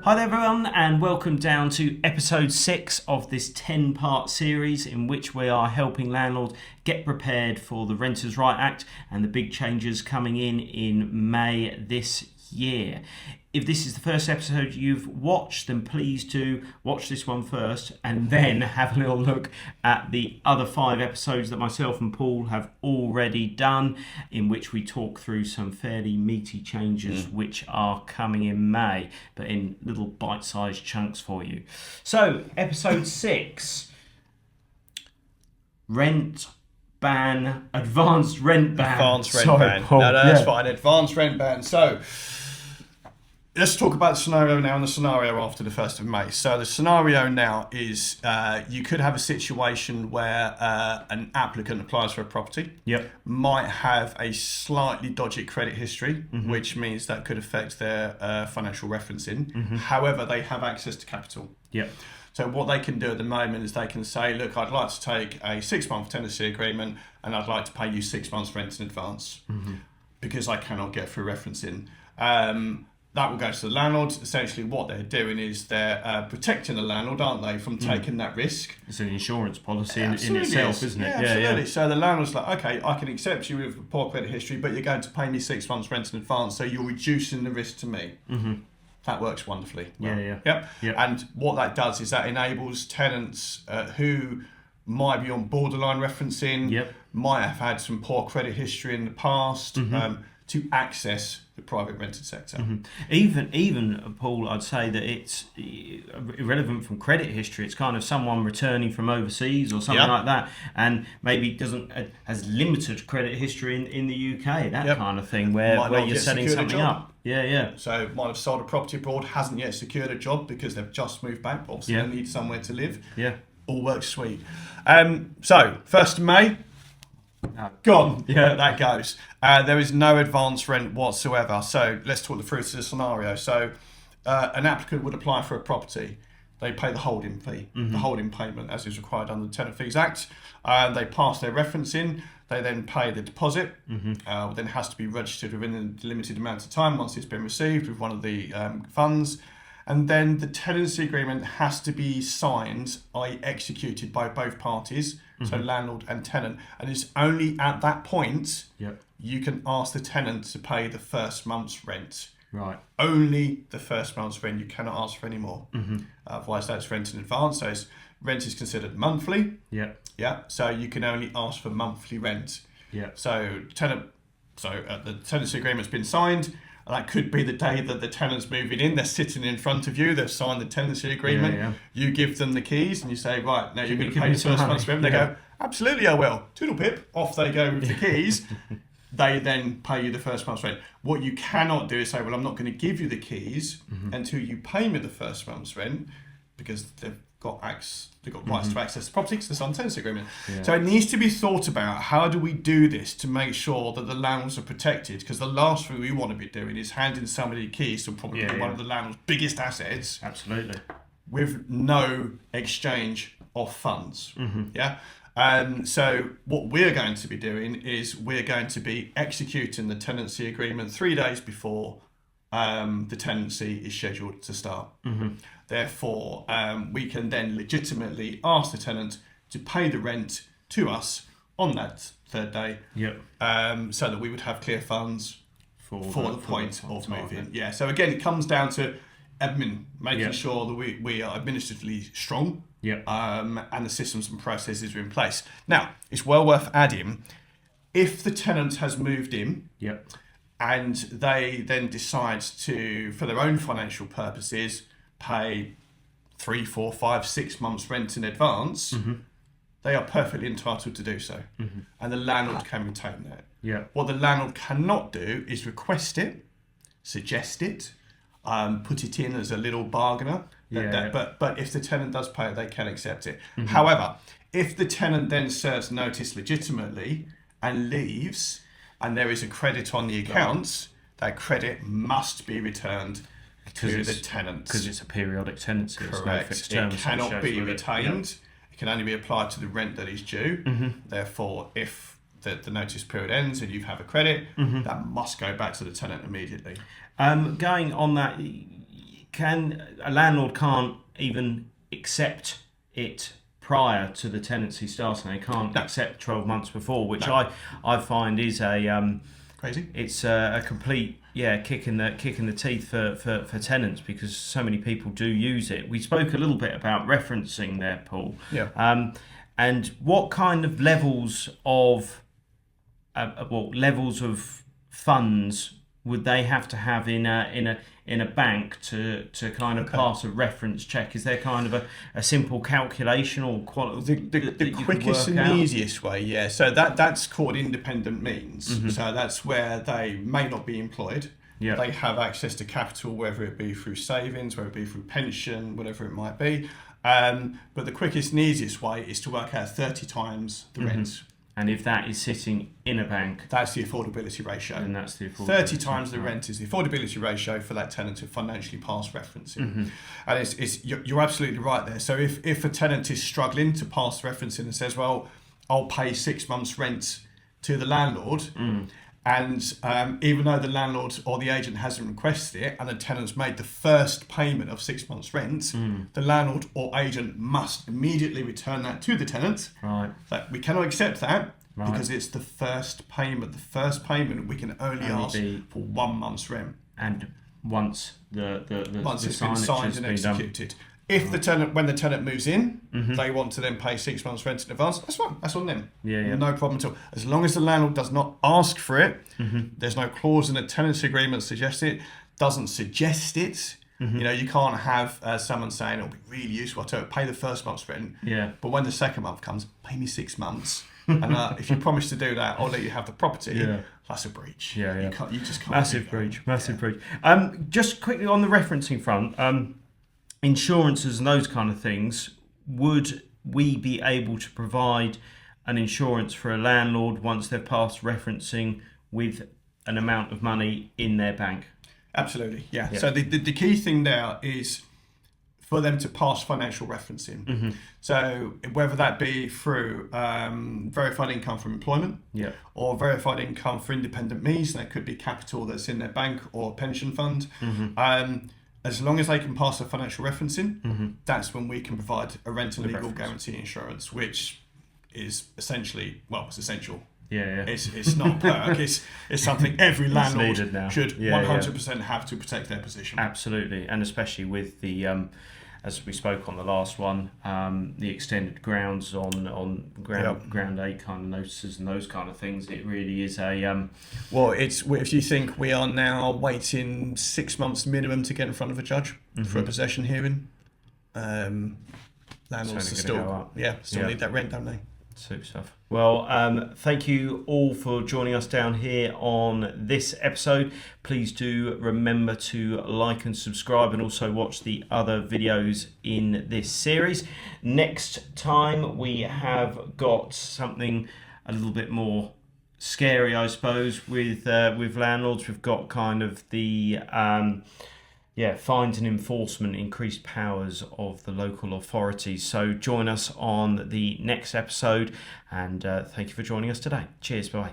Hi there everyone, and welcome down to episode 6 of this 10-part series in which we are helping landlords get prepared for the Renters' Right Act and the big changes coming in May this year. If this is the first episode you've watched, then please do watch this one first and then have a little look at the other 5 episodes that myself and Paul have already done, in which we talk through some fairly meaty changes which are coming in May, but in little bite-sized chunks for you. So, episode 6, rent ban, advanced rent ban. Advanced rent ban. Paul. No, that's fine. Advanced rent ban. So, let's talk about the scenario now and the scenario after the 1st of May. So the scenario now is you could have a situation where an applicant applies for a property, might have a slightly dodgy credit history, which means that could affect their financial referencing. However, they have access to capital. So what they can do at the moment is they can say, look, I'd like to take a 6-month tenancy agreement and I'd like to pay you 6 months rent in advance because I cannot get through referencing. That will go to the landlord. Essentially what they're doing is they're protecting the landlord, aren't they, from taking that risk. It's an insurance policy in itself, isn't it? Yeah, absolutely. So the landlord's like, okay, I can accept you with a poor credit history, but you're going to pay me 6 months rent in advance, so you're reducing the risk to me. That works wonderfully. Yep. And what that does is that enables tenants who might be on borderline referencing, might have had some poor credit history in the past, to access the private rented sector. Even Paul, I'd say that it's irrelevant from credit history. It's kind of someone returning from overseas or something like that, and maybe has limited credit history in the UK. That kind of thing, where you're setting something up. So might have sold a property abroad, hasn't yet secured a job because they've just moved back. Obviously, they need somewhere to live. All works sweet. So 1st of May. Gone. That goes. There is no advance rent whatsoever. So let's talk through to the scenario. So an applicant would apply for a property. They pay the holding fee, the holding payment as is required under the Tenant Fees Act. They pass their referencing. They then pay the deposit. Then has to be registered within a limited amount of time once it's been received with one of the funds. And then the tenancy agreement has to be signed, i.e. executed by both parties, so landlord and tenant. And it's only at that point you can ask the tenant to pay the first month's rent. Only the first month's rent. You cannot ask for any more. Otherwise, that's rent in advance. So rent is considered monthly. So you can only ask for monthly rent. So the tenancy agreement's been signed. And that could be the day that the tenant's moving in. They're sitting in front of you. They've signed the tenancy agreement. You give them the keys and you say, right, now you're going to pay the first month's rent. They go, absolutely, I will. Toodle pip. Off they go with the keys. They then pay you the first month's rent. What you cannot do is say, well, I'm not going to give you the keys until you pay me the first month's rent, because they've got rights to access the property because it's on the tenancy agreement. So it needs to be thought about, how do we do this to make sure that the landlords are protected? Because the last thing we want to be doing is handing somebody keys to probably one of the landlord's biggest assets. Absolutely. With no exchange of funds. So what we're going to be doing is we're going to be executing the tenancy agreement 3 days before the tenancy is scheduled to start. Therefore, we can then legitimately ask the tenant to pay the rent to us on that 3rd day, so that we would have clear funds for the point of moving. So again, it comes down to making sure that we are administratively strong, and the systems and processes are in place. Now, it's well worth adding, if the tenant has moved in, and they then decide to, for their own financial purposes, pay 3, 4, 5, 6 months rent in advance, they are perfectly entitled to do so. And the landlord can retain that. What the landlord cannot do is request it, suggest it, put it in as a little bargainer. But if the tenant does pay it, they can accept it. However, if the tenant then serves notice legitimately and leaves, and there is a credit on the accounts, that credit must be returned to the tenant. Because it's a periodic tenancy. Correct. It cannot be retained. It can only be applied to the rent that is due. Therefore, if the notice period ends and you have a credit, that must go back to the tenant immediately. Going on that, a landlord can't even accept it prior to the tenancy starting. They can't accept 12 months before, which I find is a crazy. It's a complete kick in the teeth for tenants, because so many people do use it. We spoke a little bit about referencing there, Paul. Yeah. And what kind of levels of funds would they have to have in a bank to kind of pass a reference check? Is there kind of a simple calculation or the quickest and easiest way? So that's called independent means. Mm-hmm. So that's where they may not be employed. Yeah. They have access to capital, whether it be through savings, whether it be through pension, whatever it might be. But the quickest and easiest way is to work out 30 times the rent. And if that is sitting in a bank, that's the affordability ratio. And that's the affordability. 30 times the rent is the affordability ratio for that tenant to financially pass referencing. Mm-hmm. And you're absolutely right there. So if a tenant is struggling to pass referencing and says, well, I'll pay 6 months rent to the landlord, and even though the landlord or the agent hasn't requested it, and the tenant's made the first payment of 6 months rent, the landlord or agent must immediately return that to the tenant. Right. Like, we cannot accept that because it's the first payment. The first payment we can only ask for 1 month's rent. And once once it's been signed and executed. If when the tenant moves in, they want to then pay 6 months rent in advance, that's fine. That's on them. Yeah. No problem at all. As long as the landlord does not ask for it, there's no clause in the tenancy agreement suggesting it, doesn't suggest it. You can't have someone saying it'll be really useful to pay the first month's rent. Yeah. But when the second month comes, pay me 6 months. And if you promise to do that, I'll let you have the property. Yeah. That's a breach. Yeah. You just can't. Massive breach. Just quickly on the referencing front. Insurances and those kind of things, would we be able to provide an insurance for a landlord once they've passed referencing with an amount of money in their bank? Absolutely, yeah. So the key thing there is for them to pass financial referencing. So whether that be through verified income from employment, or verified income for independent means, that could be capital that's in their bank or pension fund. As long as they can pass a financial referencing, that's when we can provide a rent and legal guarantee insurance, which is essentially, it's essential. Yeah. It's not a perk. It's something every landlord should 100% have to protect their position. Absolutely, and especially with the, as we spoke on the last one, the extended grounds on ground A kind of notices and those kind of things. It really is a. If you think we are now waiting 6 months minimum to get in front of a judge for a possession hearing, landlords still need that rent, don't they? Super stuff. Well, thank you all for joining us down here on this episode. Please do remember to like and subscribe, and also watch the other videos in this series. Next time we have got something a little bit more scary, I suppose, with landlords. We've got kind of the fines and enforcement, increased powers of the local authorities. So join us on the next episode, and thank you for joining us today. Cheers, bye.